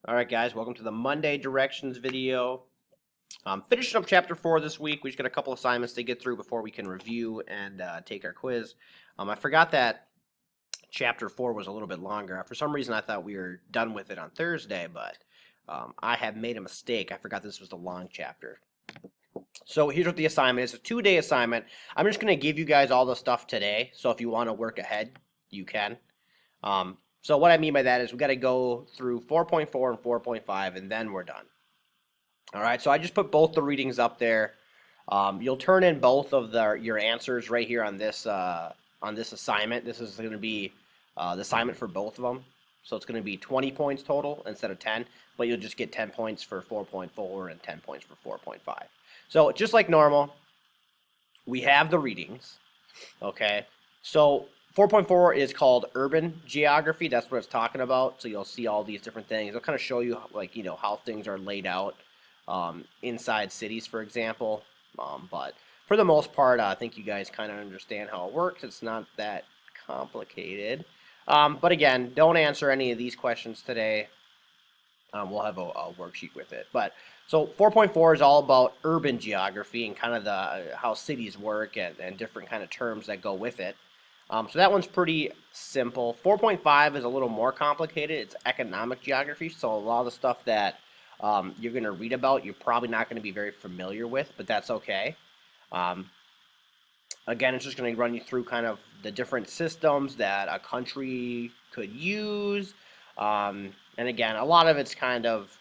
Alright guys, welcome to the Monday directions video. Finishing up chapter 4 this week. We just got a couple assignments to get through before we can review and take our quiz. I forgot that chapter 4 was a little bit longer. For some reason I thought we were done with it on Thursday, but I have made a mistake. I forgot this was the long chapter. So here's what the assignment is. It's a 2-day assignment. I'm just going to give you guys all the stuff today, so if you want to work ahead, you can. So what I mean by that is we got to go through 4.4 and 4.5, and then we're done. All right, so I just put both the readings up there. You'll turn in both of your answers right here on this assignment. This is going to be the assignment for both of them. So it's going to be 20 points total instead of 10, but you'll just get 10 points for 4.4 and 10 points for 4.5. So just like normal, we have the readings, okay? So 4.4 is called urban geography. That's what it's talking about. So you'll see all these different things. It'll kind of show you, like, how things are laid out inside cities, for example. But for the most part, I think you guys kind of understand how it works. It's not that complicated. But again, don't answer any of these questions today. We'll have a worksheet with it. But so 4.4 is all about urban geography and kind of how cities work and different kind of terms that go with it. So that one's pretty simple. 4.5 is a little more complicated. It's economic geography. So a lot of the stuff that you're going to read about, you're probably not going to be very familiar with, but that's okay. Again, it's just going to run you through kind of the different systems that a country could use. And again, a lot of it's kind of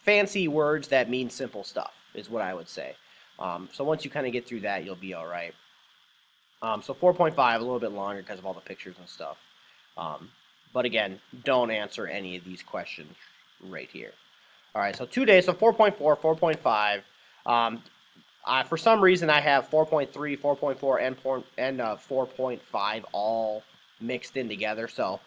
fancy words that mean simple stuff is what I would say. So once you kind of get through that, you'll be all right. So 4.5, a little bit longer because of all the pictures and stuff. But again, don't answer any of these questions right here. All right, so 2 days, so 4.4, 4.5. For some reason, I have 4.3, 4.4, and 4.5 all mixed in together. So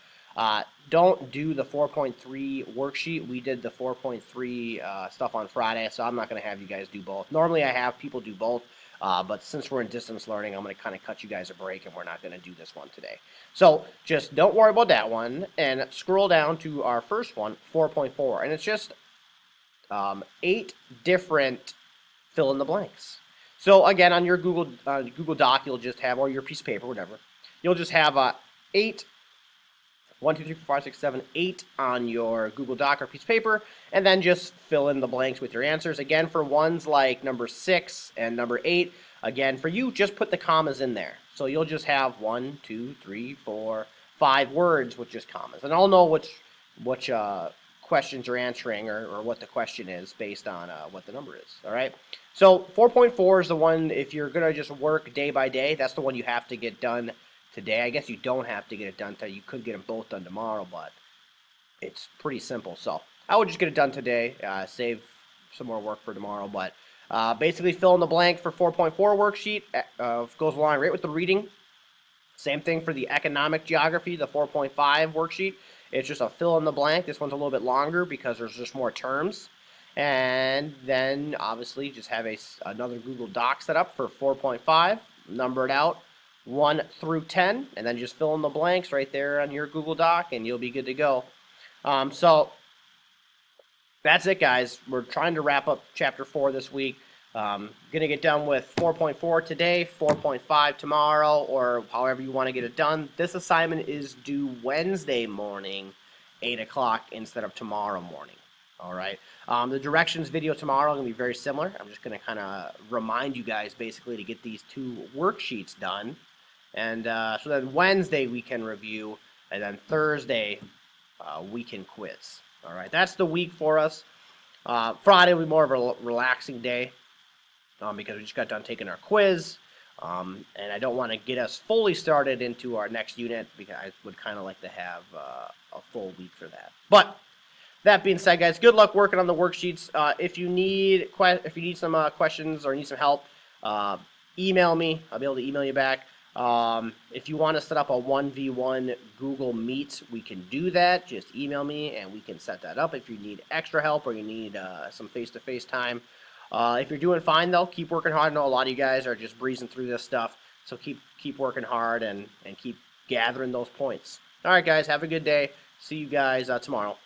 don't do the 4.3 worksheet. We did the 4.3 stuff on Friday, so I'm not going to have you guys do both. Normally, I have people do both. But since we're in distance learning, I'm going to kind of cut you guys a break, and we're not going to do this one today. So just don't worry about that one, and scroll down to our first one, 4.4, and it's just 8 different fill-in-the-blanks. So again, on your Google Doc, you'll just have, or your piece of paper, whatever, you'll just have 8 1, 2, 3, 4, 5, 6, 7, 8 on your Google Doc or piece of paper, and then just fill in the blanks with your answers. Again, for ones like number 6 and number 8, again, for you, just put the commas in there. So you'll just have 1, 2, 3, 4, 5 words with just commas. And I'll know which questions you're answering or what the question is based on what the number is, all right? So 4.4 is the one, if you're going to just work day by day, that's the one you have to get done today. I guess you don't have to get it done today. You could get them both done tomorrow, but it's pretty simple. So I would just get it done today, save some more work for tomorrow. But basically fill in the blank for 4.4 worksheet. Goes along right with the reading. Same thing for the economic geography, the 4.5 worksheet. It's just a fill in the blank. This one's a little bit longer because there's just more terms. And then obviously just have another Google Doc set up for 4.5, number it out 1 through 10, and then just fill in the blanks right there on your Google Doc, and you'll be good to go. So that's it, guys. We're trying to wrap up Chapter 4 this week. Going to get done with 4.4 today, 4.5 tomorrow, or however you want to get it done. This assignment is due Wednesday morning, 8 o'clock, instead of tomorrow morning. All right. The directions video tomorrow is going to be very similar. I'm just going to kind of remind you guys basically to get these 2 worksheets done. And so then Wednesday we can review, and then Thursday we can quiz. All right, that's the week for us. Friday will be more of a relaxing day because we just got done taking our quiz, and I don't want to get us fully started into our next unit because I would kind of like to have a full week for that. But that being said, guys, good luck working on the worksheets. If you need some questions or need some help, email me. I'll be able to email you back. If you want to set up a 1v1 Google Meet, we can do that. Just email me and we can set that up if you need extra help or you need some face-to-face time. If you're doing fine, though, keep working hard. I know a lot of you guys are just breezing through this stuff, so keep working hard and keep gathering those points. All right, guys, have a good day. See you guys tomorrow.